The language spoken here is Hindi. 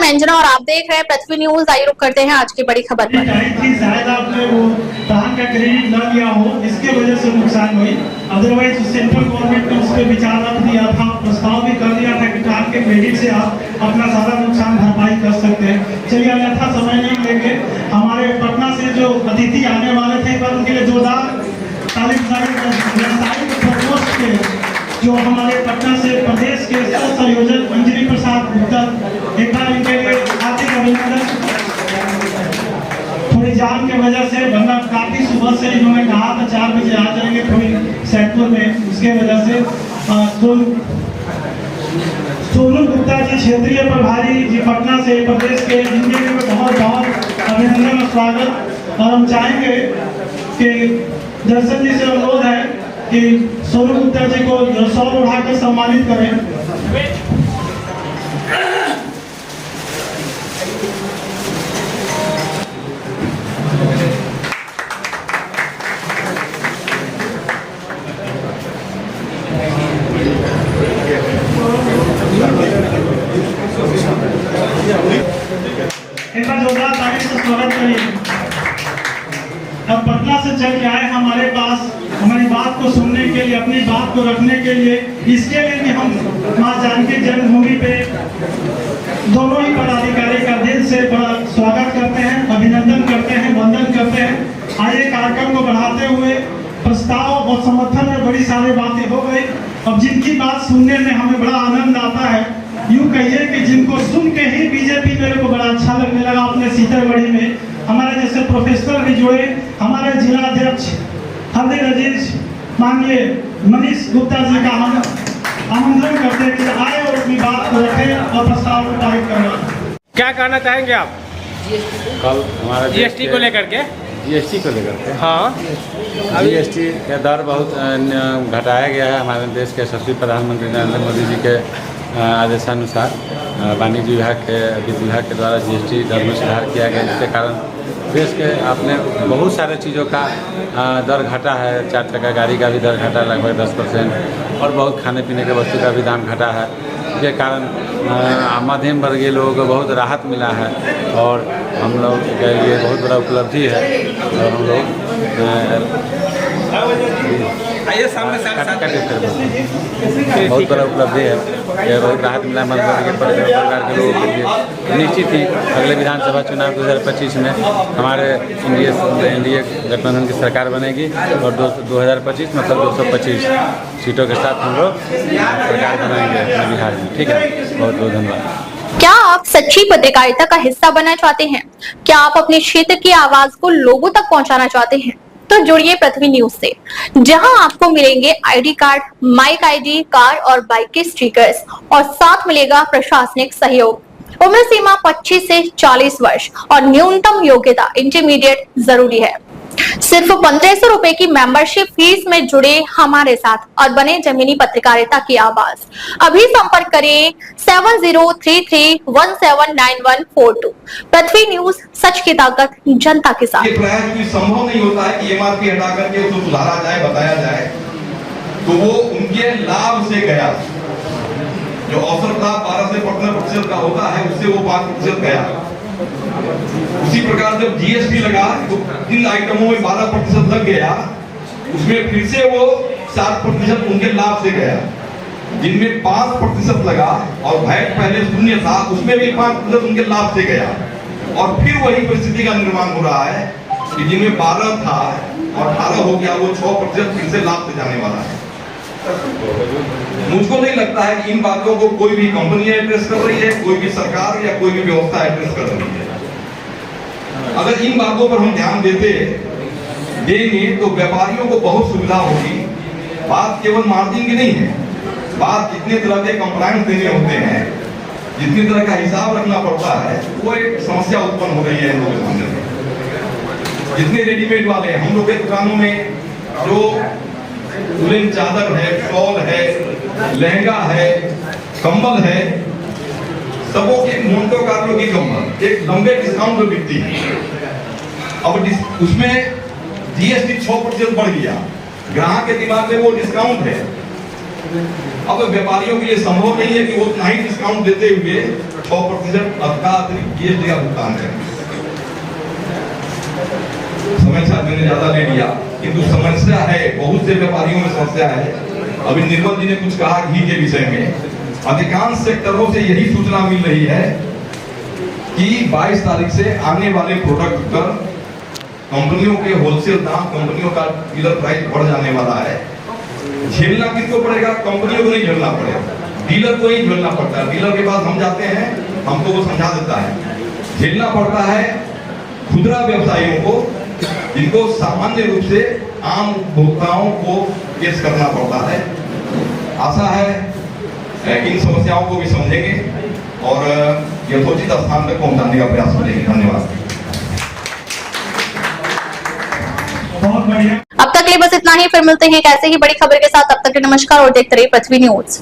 मैं अंजना और आप देख रहे हैं पृथ्वी न्यूज। आइए रुक करते हैं आज की बड़ी खबर पर। शायद आपने वो धान का क्रेडिट न लिया हो, इसके वजह से नुकसान हुई। अदरवाइज सेंट्रल गवर्नमेंट ने उस पर विचार रख दिया था, प्रस्ताव भी कर दिया था कि धान के क्रेडिट से आप अपना सारा नुकसान भरपाई कर सकते हैं। चलिए अन्यथा समय नहीं लेंगे। हमारे पटना से जो अतिथि आने वाले थे पर उनके लिए जोरदार व्यवसायिक प्रकोष्ठ के जो हमारे पटना से प्रदेश के संयोजक अंजलि प्रसाद गुप्ता, एक बार इनके लिए हार्दिक अभिनंदन। थोड़ी जाम की वजह से वरना काफी सुबह से इन्होंने कहा था 4 बजे आ जाएंगे थोड़ी सेक्टर में, उसके वजह से सोनू गुप्ता जी क्षेत्रीय प्रभारी जी पटना से प्रदेश के, इनके लिए बहुत बहुत अभिनंदन और स्वागत। और हम चाहेंगे कि दर्शन जी से अनुरोध है कि सोनू गुप्ता जी को सौर उठाकर सम्मानित करें। इनका जोरदार तारीफ से स्वागत करिए। अब पटना से चल के आए हमारे पास हमारी बात को सुनने के लिए, अपनी बात को रखने के लिए, इसके लिए भी हम मां जानकी जन्मभूमि पे दोनों ही पदाधिकारी का दिल से बड़ा स्वागत करते हैं, अभिनंदन करते हैं, वंदन करते हैं। आइए कार्यक्रम को बढ़ाते हुए प्रस्ताव और समर्थन में बड़ी सारी बातें हो गई। अब जिनकी बात सुनने में हमें बड़ा आनंद आता है, यूँ कहिए कि जिनको सुन के ही बीजेपी मेरे को बड़ा अच्छा लगने लगा। अपने सीतामढ़ी में हमारे जैसे प्रोफेसर भी जुड़े, हमारे जिला अध्यक्ष हल्दी अजीज माननीय मनीष गुप्ता जी का हम आमंत्रण करते हैं कि आए और अपनी बात को रखें और प्रस्ताव को पारित करवाएं। क्या कहना चाहेंगे आप कल हमारा जीएसटी को लेकर के? जीएसटी को लेकर के हाँ, जीएसटी का दर बहुत घटाया गया है। हमारे देश के यशस्वी प्रधानमंत्री नरेंद्र मोदी जी के आदेशानुसार वाणिज्य विभाग के वित्त विभाग के द्वारा जीएसटी दर में सुधार किया गया, जिसके कारण देश के अपने बहुत सारे चीज़ों का दर घटा है। 4 चक्का गाड़ी का भी दर घटा लगभग 10%, और बहुत खाने पीने के वस्तु का भी दाम घटा है, जिसके कारण मध्यम वर्गीय लोगों को बहुत राहत मिला है और हम लोग के लिए बहुत बड़ा उपलब्धि है। और हम लोग बहुत बड़ा उपलब्धि है, यह बहुत राहत मिला मध्य वर्ग के परिवार के लोगों के लिए। निश्चित ही अगले विधानसभा चुनाव 2025 में हमारे एनडीए गठबंधन की सरकार बनेगी और 2025 मतलब 225 सीटों के साथ हम लोग सरकार बनाएंगे अपने बिहार में। ठीक है, बहुत बहुत धन्यवाद। क्या आप सच्ची पत्रकारिता का हिस्सा बनना चाहते हैं? क्या आप अपने क्षेत्र की आवाज को लोगों तक पहुंचाना चाहते हैं? तो जुड़िए पृथ्वी न्यूज से, जहां आपको मिलेंगे ID card, mic ID, car और बाइक के स्टिकर्स और साथ मिलेगा प्रशासनिक सहयोग। उम्र सीमा 25 से 40 वर्ष और न्यूनतम योग्यता इंटरमीडिएट जरूरी है। सिर्फ 1500 रुपए की मेंबरशिप फीस में जुड़े हमारे साथ और बने जमीनी पत्रकारिता की आवाज। अभी संपर्क करें 7033179142। पृथ्वी न्यूज, सच की ताकत जनता के साथ। ये प्रयास भी संभव नहीं होता है कि एमआरपी हटा करके उसको सुधारा जाए, बताया जाए, तो वो उनके लाभ से गया। जो औसत लाभ 12 से 15% का होता है, उससे वो 5% गया। उसी प्रकार जब जीएसटी लगा तो जिन आइटमों में 12% लग गया, उसमें फिर से वो 7% उनके लाभ से गया। जिनमें 5% लगा और वैट पहले 0 था, उसमें भी 5% उनके लाभ से गया। और फिर वही परिस्थिति का निर्माण हो रहा है कि जिनमें 12 था और 18 हो गया, वो 6% फिर से लाभ से जाने वाला है। मुझको नहीं लगता है कि इन बातों को कोई भी कंपनी एड्रेस कर रही है, कोई भी सरकार या कोई भी व्यवस्था एड्रेस कर रही है। अगर इन बातों पर हम ध्यान देंगे तो व्यापारियों को बहुत सुविधा होगी। बात केवल मार्जिन की नहीं है, बात जितने तरह के कंप्लायंस देने होते हैं, जितनी तरह का हिसाब रखना पड़ता है, वो एक समस्या उत्पन्न हो रही है इन लोगों के सामने। जितने रेडीमेड वाले हैं, हम लोग के दुकानों में जो उलेन चादर है, शॉल है, लहंगा है, कंबल है, सबों की मोन्टो कार्लो की कंबल एक लंबे डिस्काउंट में बिकती है। अब उसमें जीएसटी 6% बढ़ गया, ग्राहक के दिमाग में वो डिस्काउंट है। अब व्यापारियों के लिए संभव नहीं है कि वो उतना ही डिस्काउंट देते हुए 100% अतिरिक्त जीएसटी का भुगतान करें। समय साथ मैंने ज्यादा ले लिया, किंतु समस्या है, बहुत से व्यापारियों में समस्या है। अभी निर्मल जी ने कुछ कहा घी के विषय में, अधिकांश सेक्टरों से यही सूचना मिल रही है कि 22 तारीख से आने वाले प्रोडक्ट पर कंपनियों के होलसेल दाम, कंपनियों का डीलर प्राइस बढ़ जाने वाला है। झेलना किसको पड़ेगा? कंपनियों को नहीं झेलना पड़ेगा, डीलर को ही झेलना पड़ता है। डीलर के पास हम जाते हैं, हमको वो समझा देता है। झेलना पड़ता है खुदरा व्यवसायियों को, जिनको सामान्य रूप से आम उपभोक्ताओं को केस करना पड़ता है। आशा है इन समस्याओं को भी समझेंगे और यथोचित स्थान तक पहुंचाने का प्रयास करेंगे। धन्यवाद। बहुत बढ़िया। अब तक के लिए बस इतना ही, फिर मिलते हैं एक ऐसे ही बड़ी खबर के साथ। तब तक के लिए नमस्कार और देखते रहिए पृथ्वी न्यूज।